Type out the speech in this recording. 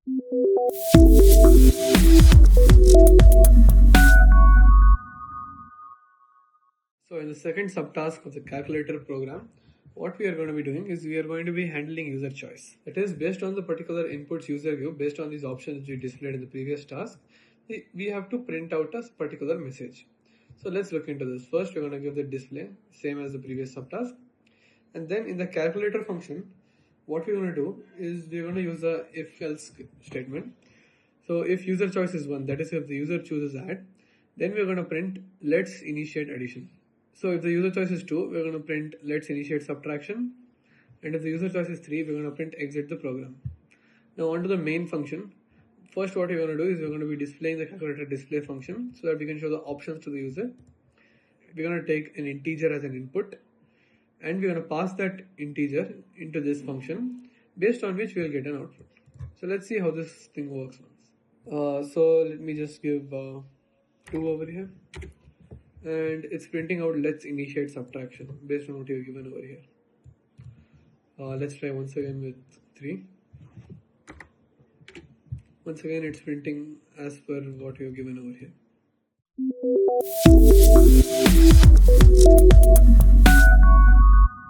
So in the second subtask of the calculator program, what we are going to be doing is we are going to be handling user choice. That is, based on the particular inputs user give, based on these options we displayed in the previous task, we have to print out a particular message. So let's look into this. First, we're going to give the display, same as the previous subtask. And then in the calculator function, what we're going to do is we're going to use the if-else statement. So if user choice is 1, that is if the user chooses add, then we're going to print let's initiate addition. So if the user choice is 2, we're going to print let's initiate subtraction. And if the user choice is 3, we're going to print exit the program. Now on to the main function. First, what we're going to do is we're going to be displaying the calculator display function so that we can show the options to the user. We're going to take an integer as an input, and we're going to pass that integer into this function, based on which we'll get an output. So let's see how this thing works. So let me just give 2 over here, and it's printing out let's initiate subtraction based on what you've given over here. Let's try once again with 3. Once again, it's printing as per what you've given over here.